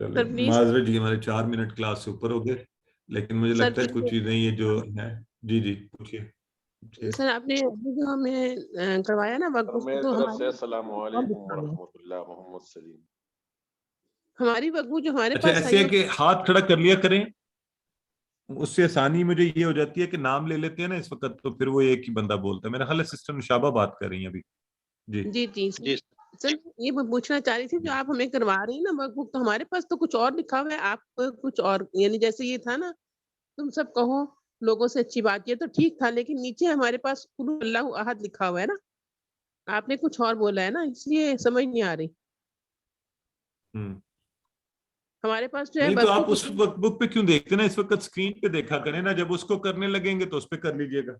चले, sir please. माजरत जी हमारे 4 मिनट क्लास से ऊपर हो गए, लेकिन मुझे सर लगता है कुछ चीजें ये जो है। जी जी पूछिए। सर आपने अभी जो हमें करवाया ना वर्कबुक, मेरी तो तरफ से हमारी अस्सलामु अलैकुम व रहमतुल्लाह मोहम्मद सलीम। हमारी वर्कबुक जो हमारे अच्छा, पास ऐसे आई है कि हाथ खड़ा कर लिया करें, उससे आसानी मुझे ये हो जाती है कि नाम ले लेते हैं ना इस वक्त, तो फिर वो एक ही बंदा बोलता है। मेरा ख्याल है सिस्टर नुशाबा बात कर रही हैं अभी। जी जी जी जी सर, ये मैं पूछना चाह रही थी, जो आप हमें करवा रही हैं ना वर्कबुक, तो हमारे पास तो कुछ और लिखा हुआ है, आप कुछ और, यानी जैसे ये था ना, तुम सब कहो लोगों से अच्छी बात, ये तो ठीक था, लेकिन नीचे हमारे पास कुल अल्लाहु अहद लिखा हुआ है ना, आपने कुछ और बोला है ना, इसलिए समझ नहीं आ रही। हम्म। हमारे पास जो है नहीं तो आप वर्कबुक उस वर्कबुक पे क्यों देखते ना, इस वक्त स्क्रीन पे देखा करें ना, जब उसको करने लगेंगे तो उस पे कर लीजिएगा।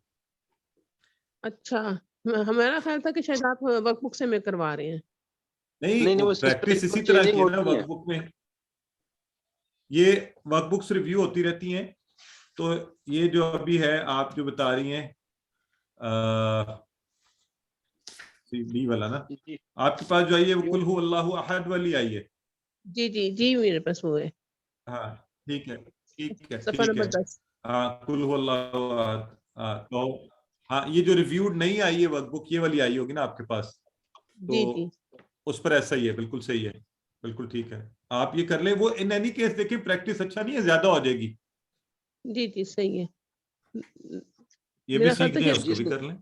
अच्छा, हमारा ख्याल था कि शायद आप वर्कबुक से में करवा रहे हैं। नहीं, नहीं वो वो प्रैक्टिस सिस्टम इसी तरह चेंजिंग की है ना होती है। वर्कबुक में। ये वर्कबुक्स रिव्यू होती रहती हैं, तो ये जो अभी है आप जो बता रही हैं डी वाला ना, जी आपके पास जो आई है वो कुल हु अल्लाहु अहद वाली आई है। जी जी जी, मेरे पास वो है, हाँ ठीक है ठीक है सफा ठीक है। नंबर 10। हाँ कुल हु अल्लाहु अहद। हाँ तो हाँ, ये जो रिव्यूड नहीं आई है वर्कबुक, ये वाली आई होगी ना आपके पास, तो जी जी उस पर ऐसा ही है, बिल्कुल सही है, बिल्कुल ठीक है। आप ये कर लें, वो इन एनी केस देखिए प्रैक्टिस अच्छा नहीं है, ज्यादा हो जाएगी। जी जी सही है। ये भी मेरा ख्याल था सीखते कि हैं, जी उसको भी कर लें।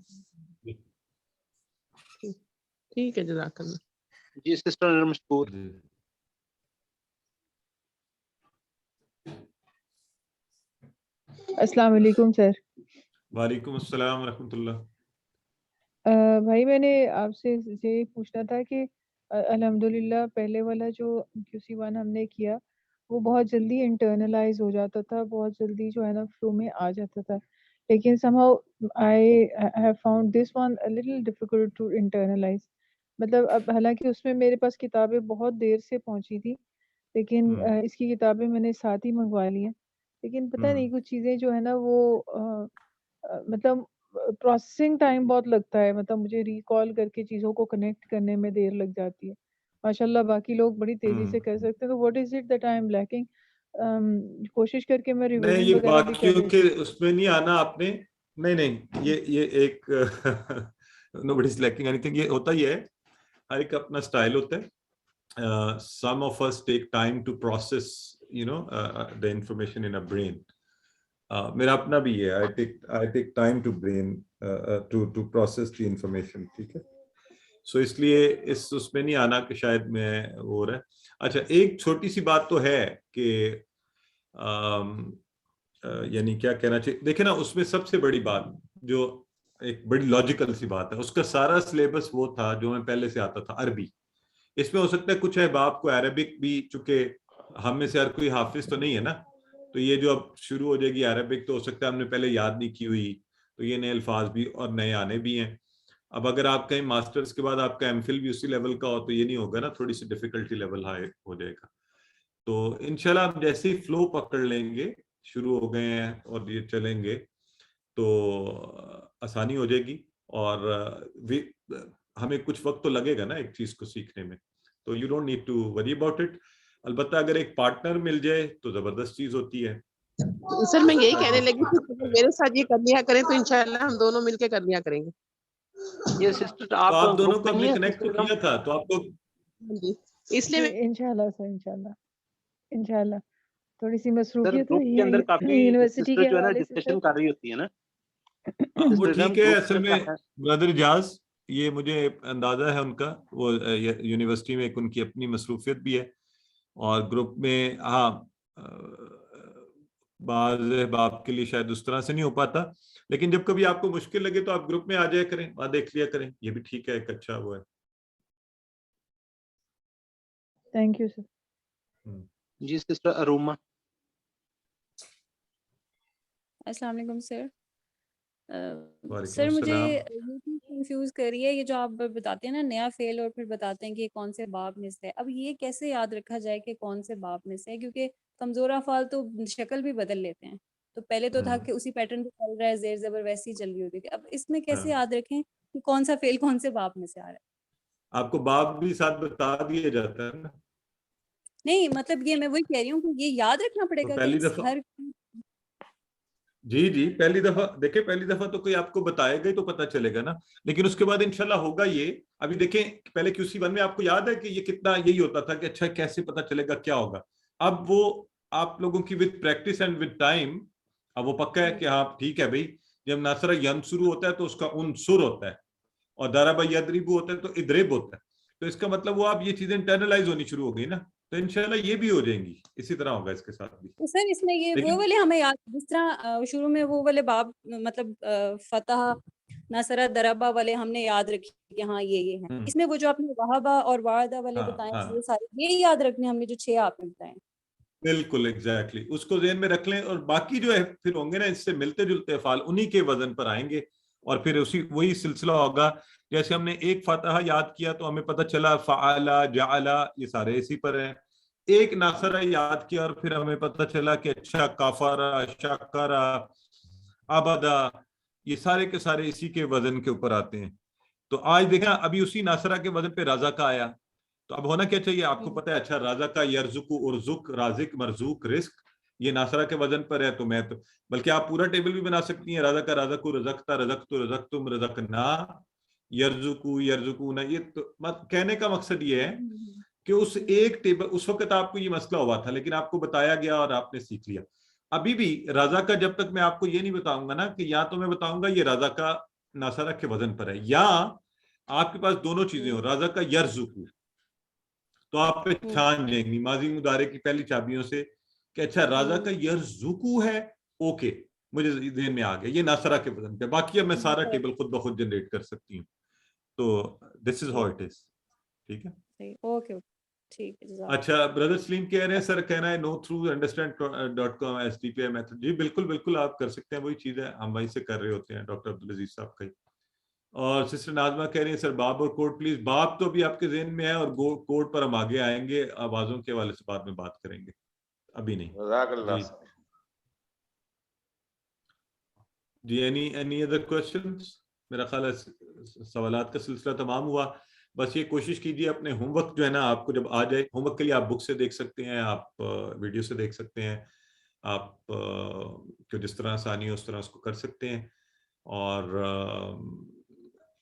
ठीक है, जज़ाकल्लाह। जी सिस्टर मशकूर। जी। अस्सलाम वालेकुम सर। वालेकुम अस्सलाम रहमतुल्लाह। भाई मैंने आपसे ये पूछना था कि अल्हम्दुलिल्लाह पहले वाला जो QC1 हमने किया वो बहुत जल्दी इंटरनलाइज हो जाता था, बहुत जल्दी जो है ना फ्लो में आ जाता था, लेकिन somehow I have found this one a little difficult to internalize। मतलब अब हालांकि उसमें मेरे पास किताबें बहुत देर से पहुंची थी, लेकिन इसकी किताबें मैंने साथ ही मंगवा ली हैं, लेकिन पता नहीं कुछ चीज़ें जो है ना वो मतलब प्रोसेसिंग टाइम बहुत लगता है, मतलब मुझे रिकॉल करके चीज़ों को कनेक्ट करने में देर लग जाती है। माशाल्लाह बाकी लोग बड़ी तेज़ी से कर सकते हैं, तो what is it that I am lacking? कोशिश करके मैं नहीं, रिवीजन ये वगैरह भी कर बाकियों के लेती हूँ। उसमें नहीं आना आपने। नहीं नहीं, ये एक नोबडी इज लैकिंग एनीथिंग, ये होता ही है, हर एक अपना स्टाइल होता है। Some of us take time to process the information in a brain. मेरा अपना भी है, I take time to brain to process the information, ठीक है। सो इसलिए इस उसमें नहीं आना कि शायद मैं वो हो रहा है। अच्छा, एक छोटी सी बात तो है कि यानी क्या कहना चाहिए, देखिए ना, उसमें सबसे बड़ी बात जो एक बड़ी लॉजिकल सी बात है, उसका सारा सिलेबस वो था जो मैं पहले से आता था, अरबी। इसमें हो सकता है कुछ है बाप को अरबिक भी, चूंकि हम में से हर कोई हाफिज तो नहीं है ना, तो ये जो अब शुरू हो जाएगी अरबिक, तो हो सकता है हमने पहले याद नहीं की हुई, तो ये नए अल्फाज भी और नए आने भी हैं। अब अगर आप कहीं मास्टर्स के बाद आपका एमफिल भी उसी लेवल का हो, तो ये नहीं होगा ना, थोड़ी सी डिफिकल्टी लेवल हाई हो जाएगा। तो इंशाल्लाह आप जैसे ही फ्लो पकड़ लेंगे, शुरू हो गए हैं और ये चलेंगे, तो आसानी हो जाएगी। और हमें कुछ वक्त तो लगेगा ना एक चीज को सीखने में, तो you don't need to worry about it. अलबत्ता अगर एक पार्टनर मिल जाए तो जबरदस्त चीज होती है। सर मैं यही कहने लगी थी कि मेरे साथ ये कर लिया करें, तो इंशाल्लाह हम दोनों मिलके कर लिया करेंगे। ये सिस्टर तो आप आप दोनों ग्रुप को में नहीं हमने है कनेक्ट तो सिस्टर? किया था, तो आपको हाँ जी, इसलिए जी मैं इंशाल्लाह सर, इंशाल्लाह इंशाल्लाह। थोड़ी सी सर मसरूफियत ग्रुप हुई के है अंदर काफी यूनिवर्सिटी सिस्टर के जो है ना हवाले से सर। डिस्कशन कर रही होती है ना। वो सिस्टर ठीक है। ग्रुप असल में क्या में है? ब्रदर इजाज, ये मुझे अंदाजा है उनका, वो यूनिवर्सिटी में एक उनकी अपनी मसरूफियत भी है, और ग्रुप में हाँ बाज बाप के लिए शायद उस तरह से नहीं हो पाता, लेकिन जब कभी आपको मुश्किल लगे तो आप ग्रुप में आ जाया करें, वहां देख लिया करें, ये भी ठीक है, एक अच्छा वो है। Thank you sir. जी सिस्टर अरुमा। अस्सलाम वालेकुम सर। वालेकुम सर मुझे अस्सलाम। ये चीज़ कंफ्यूज कर रही है, ये जो आप बताते हैं ना नया फेल, और फिर बताते हैं कि कौन से बाब में से है, अब ये कैसे याद रखा जाए कि कौन से बाब में से है, क्योंकि कमजोर अफ़ाल तो शक्ल भी बदल लेते हैं। तो पहले तो था कि उसी पैटर्न पे चल रहा है, जेर जबर वैसी ही चल रही होती थी, अब इसमें कैसे हाँ, याद रखें कि कौन सा फेल कौन से बाब में से आ रहा है? आपको बाप भी साथ बता दिया जाता है ना। नहीं मतलब ये मैं वही कह रही हूँ कि ये याद रखना पड़ेगा तो पहली कि दफा हर जी पहली दफा देखिए, पहली दफा तो कोई आपको बताएगा ही तो पता चलेगा ना, लेकिन उसके बाद इंशाल्लाह होगा ये। अभी देखें, पहले QC1 में आपको याद है कि ये कितना यही होता था कि अच्छा कैसे पता चलेगा क्या होगा। अब वो आप लोगों की with practice and with time अब वो पक्का है कि हाँ ठीक है भाई, जब नासरा यन शुरू होता है तो उसका उन सुर होता है, और दाराबा यदरिबु होता है तो इद्रिब होता है। तो इसका मतलब वो आप ये चीजें इंटरनलाइज होनी शुरू हो गई ना, तो इंशाल्लाह ये भी हो जाएंगी, इसी तरह होगा इसके साथ भी। तो सर इसमें ये वो लेकिन वाले हमें याद, जिस तरह शुरू में वो वाले बाब मतलब फतह नसरा दरबा वाले हमने याद रखी कि हाँ ये है। इसमें वो जो आपने वहाबा और वारदा वाले बताए हाँ वो सारे ये याद रखने हमने जो 6 आपने बताए। बिल्कुल एग्जैक्टली, उसको ज़हन में रख लें, और बाकी जो है फिर होंगे ना इससे मिलते जुलते अफ़ाल, उन्हीं के वजन पर आएंगे, और फिर उसी वही सिलसिला होगा। जैसे हमने एक फातहा याद किया तो हमें पता चला फ़अला जअला ये सारे इसी पर हैं। एक नासरा याद किया और फिर हमें पता चला कि अच्छा काफारा शकरा अबदा, ये सारे के सारे इसी के वजन के ऊपर आते हैं। तो आज देखा अभी उसी नासरा के वजन पे राजा का आया, तो अब होना क्या चाहिए आपको पता है। अच्छा राजा का यरजुकु उर्जुक राजिक मरजूक रिस्क, ये नासरा के वजन पर है, तो मैं तो बल्कि आप पूरा टेबल भी बना सकती हैं। राजा का राजकु रजकता रजकतु रजकतुम रजकना यरजुकु यरजुकू ना। ये तो कहने का मकसद ये है कि उस एक टेबल उस वक्त आपको ये मसला हुआ था, लेकिन आपको बताया गया और आपने सीख लिया। अभी भी राजा का जब तक मैं आपको ये नहीं बताऊंगा ना कि या तो मैं बताऊंगा ये राजा का नासरा के वजन पर है, या आपके पास दोनों चीजें हो राजा का यरजुकु, तो आप पहचान जाएंगी माजी मुदारे की पहली चाबियों से कि अच्छा राजा का यरजुकु है, ओके मुझे ज़हन में आ गया ये नासरा के वजन पे। बाकी अब मैं सारा टेबल खुद ब खुद जनरेट कर सकती हूँ। तो this is how it is. ठीक है, ओके ठीक है। अच्छा ब्रदर सलीम कह रहे हैं सर कहना है no through understand.com SDPI method. जी बिल्कुल बिल्कुल आप कर सकते हैं, वही चीज है हम वहीं से कर रहे होते हैं डॉक्टर अब्दुल अजीज साहब का। और सिस्टर नाजमा कह रही है सर बाब और कोड प्लीज। बाब तो अभी आपके ज़हन में है, और कोड पर हम आगे आएंगे, आवाजों के हवाले से बाद में बात करेंगे, अभी नहीं। जी एनी अदर क्वेश्चंस? मेरा ख्याल है सवालात का सिलसिला तमाम हुआ। बस ये कोशिश कीजिए अपने होमवर्क जो है ना आपको जब आ जाए, होमवर्क के लिए आप बुक से देख सकते हैं, आप वीडियो से देख सकते हैं, आप जो जिस तरह आसानी हो उस तरह उसको कर सकते हैं। और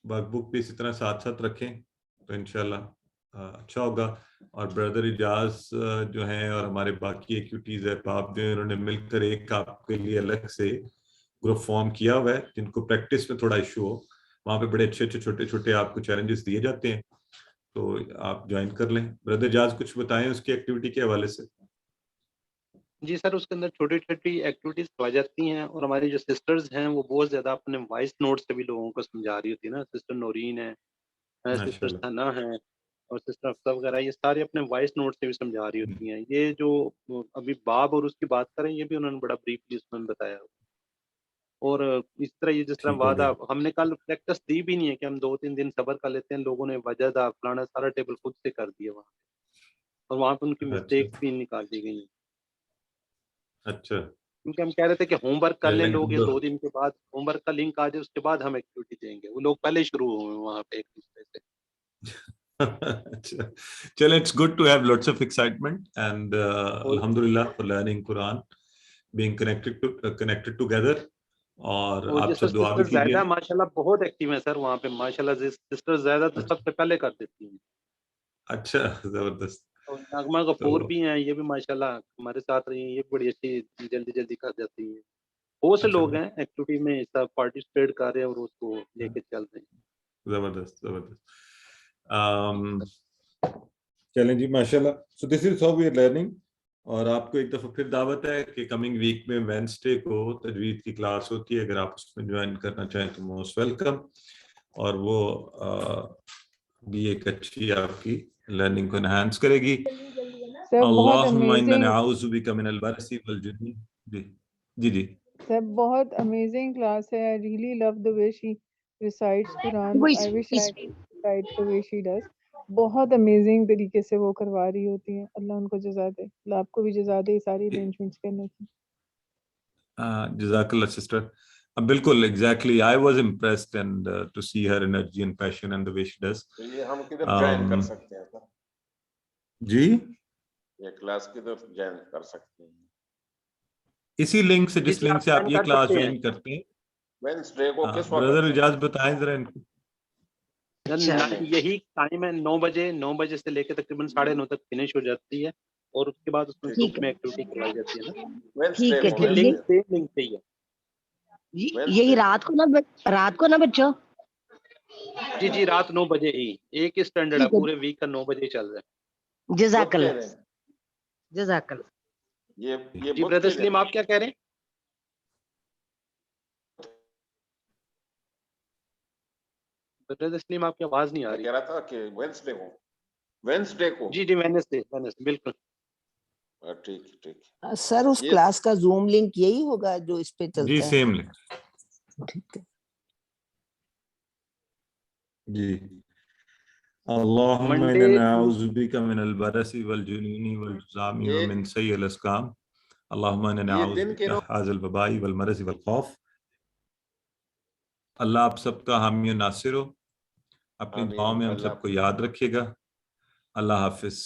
वर्कबुक भी इसी तरह साथ साथ रखें तो इंशाल्लाह अच्छा होगा। और ब्रदर इजाज जो हैं और हमारे बाकी एक्टिविटीज है आप जो इन्होंने मिलकर एक आपके लिए अलग से ग्रुप फॉर्म किया हुआ है, जिनको प्रैक्टिस में थोड़ा इशू हो वहाँ पे बड़े अच्छे अच्छे छोटे छोटे आपको चैलेंजेस दिए जाते हैं, तो आप ज्वाइन कर लें। ब्रदर इजाज कुछ बताएं उसकी एक्टिविटी के हवाले से। जी सर, उसके अंदर छोटी छोटी एक्टिविटीज आ जाती हैं, और हमारी जो सिस्टर्स हैं वो बहुत ज्यादा अपने वॉइस नोट से भी लोगों को समझा रही होती है ना। सिस्टर नौरीन है, सिस्टर माशाल्लाह सना है, और सिस्टर अफ्ता वगैरह, ये सारी अपने वॉइस नोट से भी समझा रही होती हैं। ये जो अभी बाब और उसकी बात करें, ये भी उन्होंने बड़ा ब्रीफली उसमें बताया। और इस तरह ये जिस तरह ठीक हो वादा गया। हमने कल प्रैक्टिस दी भी नहीं है कि हम 2-3 दिन सब्र कर लेते हैं, लोगों ने वजह फलाना सारा टेबल खुद से कर दिया वहाँ, और वहाँ पे उनकी अच्छा मिस्टेक्स भी निकाल दी गई हैं। अच्छा क्योंकि हम कह रहे थे कि होमवर्क कर लें लोग, ये चलेंगे 2 दिन के बाद होमवर्क का लिंक आ जाए उसके बाद हम एक्टिविटी देंगे। वो लोग पहले ही शुरू हुए हैं वहाँ पे एक दूसरे से। अच्छा चलो, it's good to have lots of excitement and और alhamdulillah for learning Quran, being connected together, और आप जैसे सब दुआ भी सिस्टर कीजिए। ज़ायदा माशाल्लाह बहुत एक्टिव है सर वहाँ पे, माशाल्लाह सिस्टर ज़ायदा तो अच्छा सबसे पहले कर देती हैं। अच्छा जबरदस्त। और नगमा तो गफूर भी हैं, ये भी माशाल्लाह हमारे साथ रही हैं, ये बड़ी अच्छी जल्दी जल्दी कर जाती हैं। बहुत से अच्छा लोग हैं एक्टिविटी में सब पार्टिसिपेट कर रहे हैं और उसको लेके चल रहे हैं। जबरदस्त जबरदस्त। चलें जी माशाल्लाह। So this is how we are learning. और आपको एक दफ़ा फिर दावत है कि कमिंग वीक में वेडनेसडे को तजवीद की क्लास होती है, अगर आप उसमें ज्वाइन करना चाहें तो मोस्ट वेलकम। और वो भी एक अच्छी आपकी लर्निंग को एनहांस करेगी। सर बहुत अल्लाहुम्मा इन्ना अमेजिंग नअऊज़ु बिका मिनल बरसी वल जुन्नी। जी जी जी सर, बहुत अमेजिंग क्लास है। I really love the way she recites Quran. I wish I could recite the way she does. बहुत अमेजिंग तरीके से वो करवा रही होती हैं। अल्लाह उनको जज़ा दे, अल्लाह आपको भी जज़ा दे सारी अरेंजमेंट्स करने की। जज़ाकल्लाह सिस्टर। बिल्कुल exactly, I was impressed and to see her energy and passion and the way she does. तो ये हम किधर ज्वाइन कर सकते हैं सर? जी ये क्लास की तरफ ज्वाइन कर सकते हैं। इसी लिंक से, जिस जी, लिंक आप से आप ज्वाइन ये कर क्लास सकते हैं। ज्वाइन करते हैं। वेडनेसडे को किस वक्त? ब्रदर इजाज बताएं जरा इनको। यही टाइम है, 9 बजे से लेकर तकरीबन 9:30 तक फिनिश हो जाती है, और उसके बाद उसमें ठीक ग्रुप में एक्टिविटी करवाई जाती है ना। वेडनेसडे ठीक है, को ठीक है। लिंक सेम लिंक पे ही है। यही रात को ना बच्चों? जी रात 9 बजे ही, एक ही स्टैंडर्ड है, ठीक है। पूरे वीक का 9 बजे चल रहा है। जज़ाकल्लाह, बुध के दिन। जज़ाकल्लाह। ये जी बुध ब्रदर के दिन। सलीम, आप क्या कह रहे हैं? ब्रदर सलीम, आपकी आवाज नहीं आ मैं रही। कह रहा था कि वेडनेसडे को। जी वेडनेसडे बिल्कुल। ठीक। सर उस ये क्लास का जूम लिंक यही होगा जो इस पे जी चलता है? Same link. ठीक है जी। अल्लाहुम्मा मंडे इन्ना नअऊज़ु बिका मिनल बरसी वल जुनूनी वल जुज़ामी व ये मिन सय्यिल अस्काम। अल्लाहुम्मा इन्ना ये नअऊज़ु दिन के बिका हाज़िल वबाई वल मरज़ि वल खौफ। अल्लाह आप सबका हामी और नासिर हो। अपनी दुआओं में हम अल्लाह सबको याद रखिएगा। अल्लाह हाफिज।